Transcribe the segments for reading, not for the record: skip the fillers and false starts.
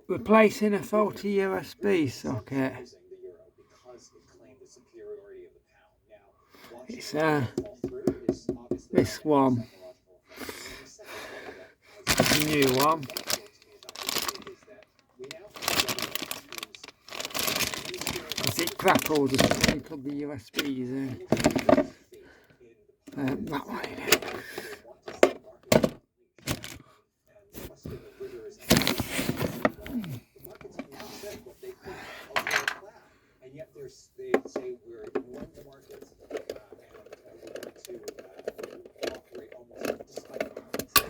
Replacing a faulty USB socket. It's this one, the new one. As it crackles when you plug the USBs in. That way.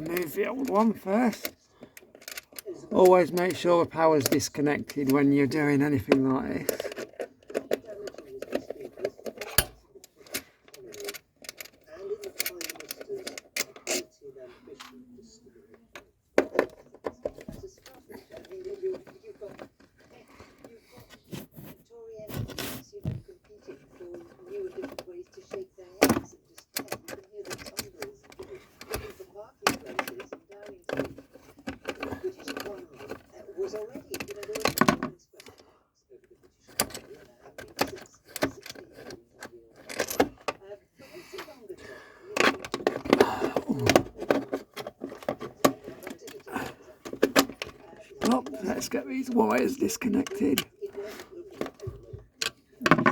Move the old one first. Always make sure the power's disconnected when you're doing anything like this. Let's get these wires disconnected.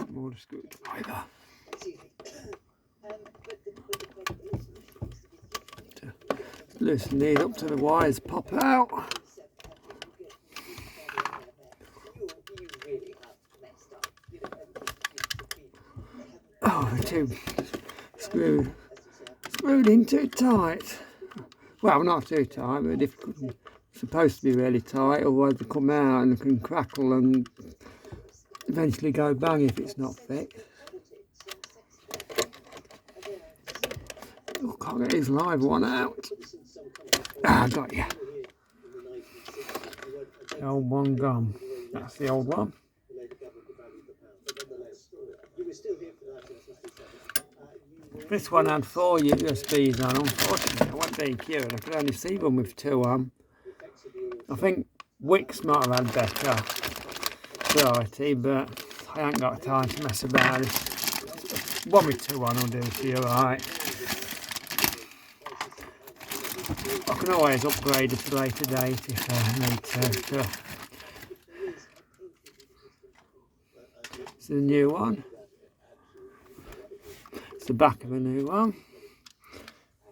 Smaller screwdriver. Loosen these up till the wires pop out. Oh, they're too screwed in too tight. Well, not too tight, but difficult. Supposed to be really tight, otherwise they come out and they can crackle and eventually go bang if it's not fixed. Oh, can't get his live one out. Ah, got you. The old one gone. That's the old one. This one had 4 USBs on. Unfortunately, I wasn't being cured. I could only see one with 2 on. I think Wix might have had better variety, but I ain't got time to mess about it. One with 2 on will do for you, alright. I can always upgrade it to a later date if I need to. It's the new one. It's the back of a new one.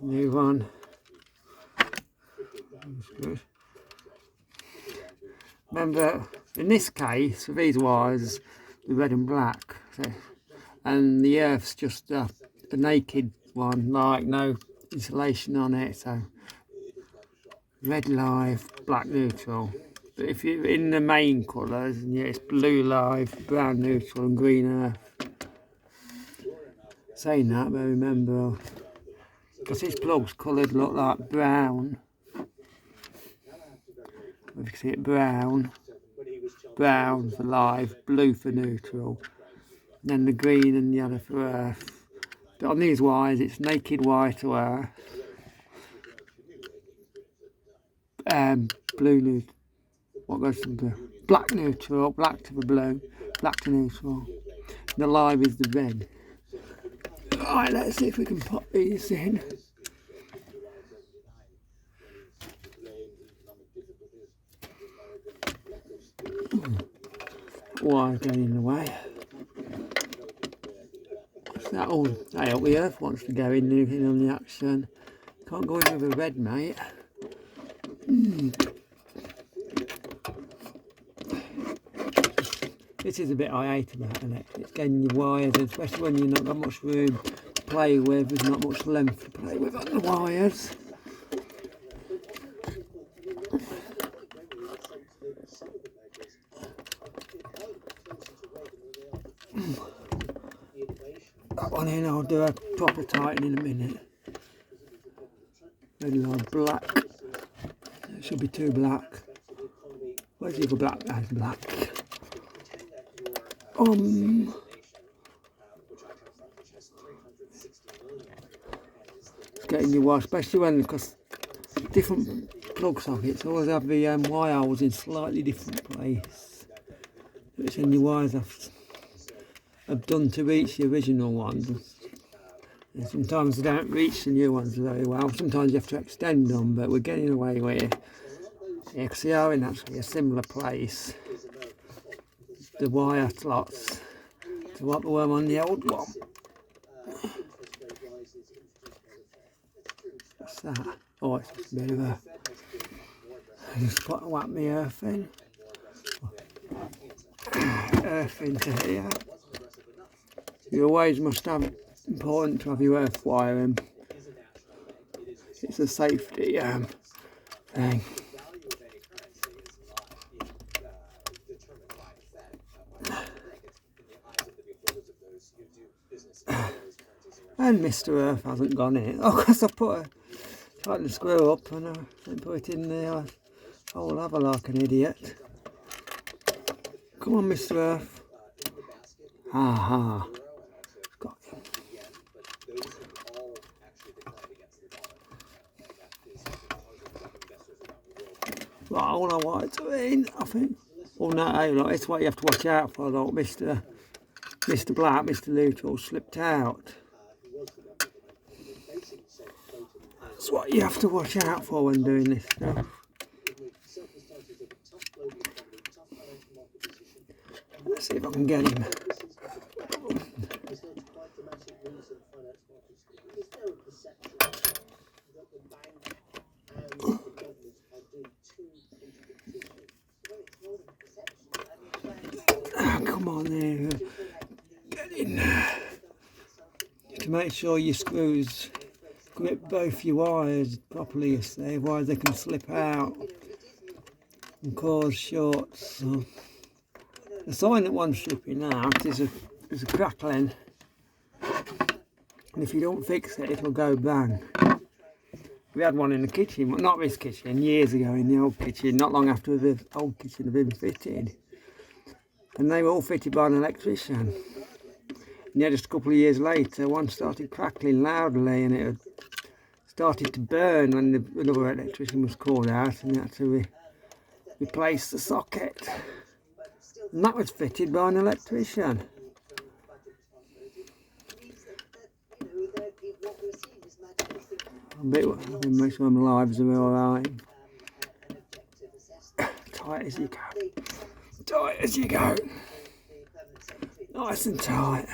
New one. That's good. Remember, in this case, for these wires, the red and black, and the earth's just a naked one, like no insulation on it, so red live, black neutral. But if you're in the main colours, yeah, it's blue live, brown neutral and green earth. Saying that, but remember, because this plug's coloured look like brown. If you can see it, brown for live, blue for neutral, and then the green and yellow for earth. But on these wires it's naked white to earth, blue neutral, what goes to blue? Black neutral, black to the blue, black to neutral, and the live is the red. Alright, let's see if we can pop these in. Wire going in the way. What's that all? Hey, up the earth wants to go in, anything on the action. Can't go in with a red, mate. This is a bit I hate about it. It's getting your wires, especially when you've not got much room to play with. There's not much length to play with on the wires. That one in, I'll do a proper tightening in a minute. Red line black. It should be 2 black. Where's the other black? That's black. It's getting your wire, especially when, because different plug sockets always have the wire holes in slightly different place. Which the wires have done to reach the original ones. And sometimes they don't reach the new ones very well. Sometimes you have to extend them, but we're getting away with it. You can see how in actually a similar place. The wire slots to what were on the old one. What's that? Oh, it's just a bit of a... I just got to whack my earth in. Earth into here. You always must have, important to have your earth wiring. It's a safety thing. And Mr. Earth hasn't gone in. Oh, because I tried to screw up and I didn't put it in there. I'll have a like an idiot. Come on, Mr. Earth. Aha. Got him. Right, all I wanted to in, I think. Oh no, hey, look, it's what you have to watch out for, look. Mr. Black, Mr. Luttrell slipped out. That's what you have to watch out for when doing this stuff. Let's see if I can get him. Oh, come on there. Get in. To make sure your screws grip both your wires properly, you see, otherwise they can slip out and cause shorts. So the sign that one's slipping out is a crackling, and if you don't fix it, it'll go bang. We had one in the kitchen, well, not this kitchen, years ago in the old kitchen, not long after the old kitchen had been fitted, and they were all fitted by an electrician. And yeah, just a couple of years later, one started crackling loudly, and it had started to burn when another electrician was called out, and they had to replace the socket. And that was fitted by an electrician. I think most of them lives are alright. Tight as you go. Tight as you go. Nice and tight.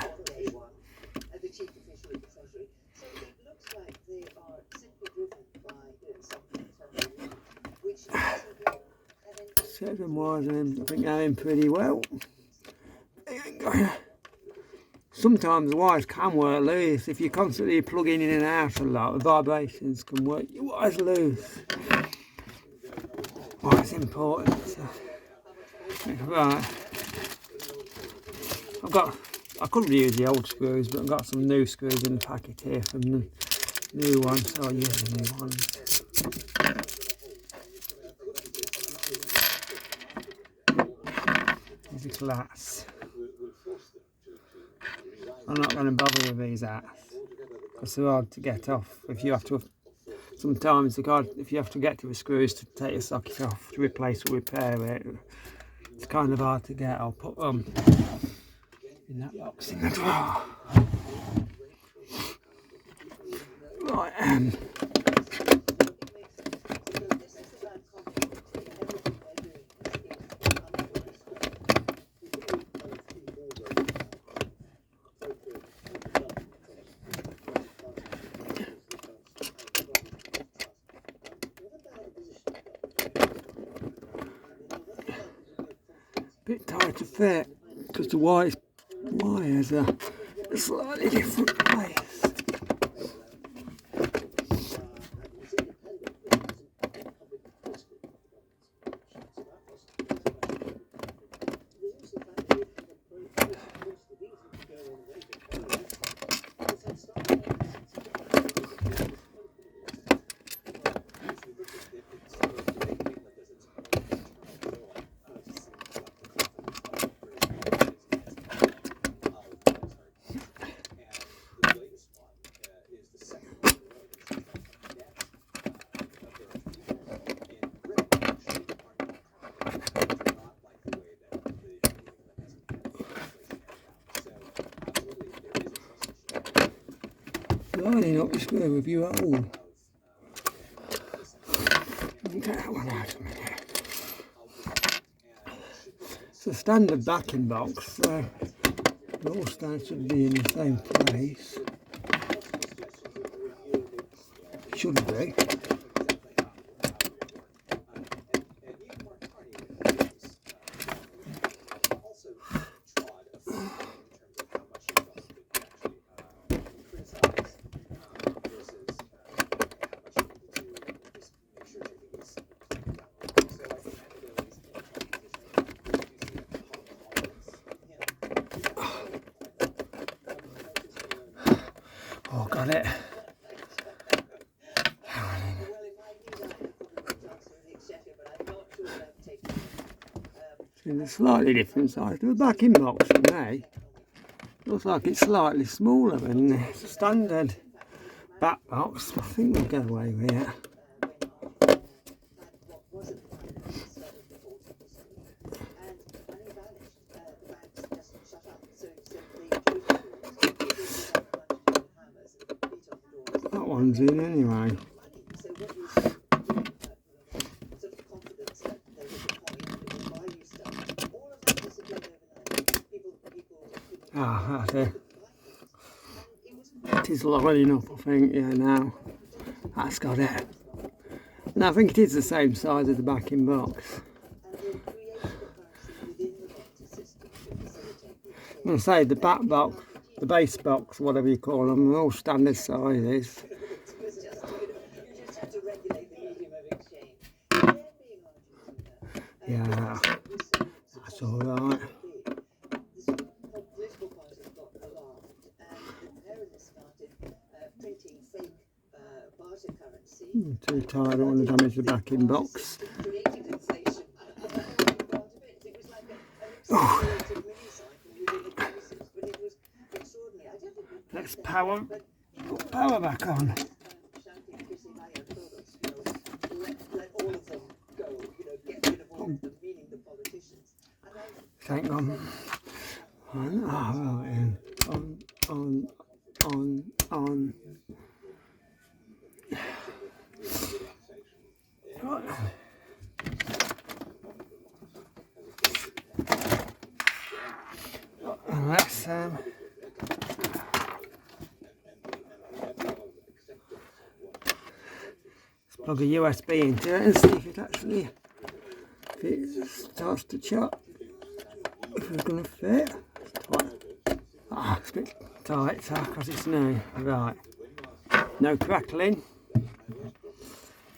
Seven wires in, I think they're in pretty well. Sometimes the wires can work loose. If you're constantly plugging in and out a lot, the vibrations can work your wires loose. Well, it's important. So. Right. I couldn't use the old screws, but I've got some new screws in the packet here from the new ones, so I'll use the new ones. These are glass. I'm not going to bother with these hats because they're hard to get off. If you have to, sometimes if you have to get to the screws to take the socket off to replace or repair it, it's kind of hard to get. I'll put them in that box in the drawer. Right, bit tight to fit because the wires are a slightly different place. Lining up the square with your hole. Get that one out a minute. It's a standard backing box, so it all stands to be in the same place. Should be. Oh, got it. It's a slightly different size to the backing box for me. Looks like it's slightly smaller than the standard back box. I think we'll get away with it. That one's in anyway. Ah, that's it. It is lining up, I think, yeah, now. That's got it. And I think it is the same size as the backing box. I'm going to say the back box, the base box, whatever you call them, they're all standard sizes. Yeah, that's all right. Too tight, I don't want to damage the backing box. Oh. Let's put power back on. Hang on. On. Let's plug a USB into it and see if it starts to chop. If it's going to fit. Ah, it's a bit tight because it's new. Right. No crackling.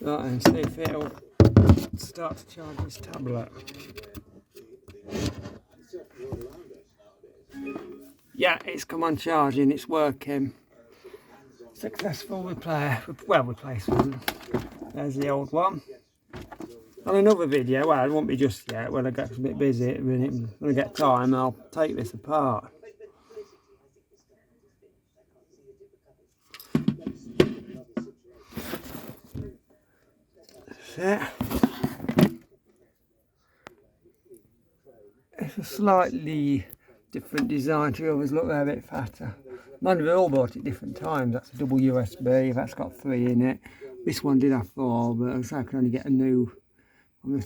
Right, and see if it'll start to charge this tablet. Yeah, it's come on charging, it's working. Successful replacement. There's the old one. On another video, well, it won't be just yet, when I get a bit busy at a minute, when I get time, I'll take this apart. That's it. It's a slightly different design to others, look, they're a bit fatter. Mind you, we all bought it different times. That's a double USB, that's got 3 in it. This one did have 4, but I can only get a new one.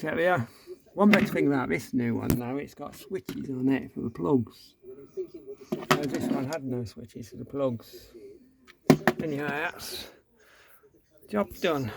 One better thing about this new one though, it's got switches on it for the plugs. Whereas this one had no switches for the plugs. Anyhow, that's job done.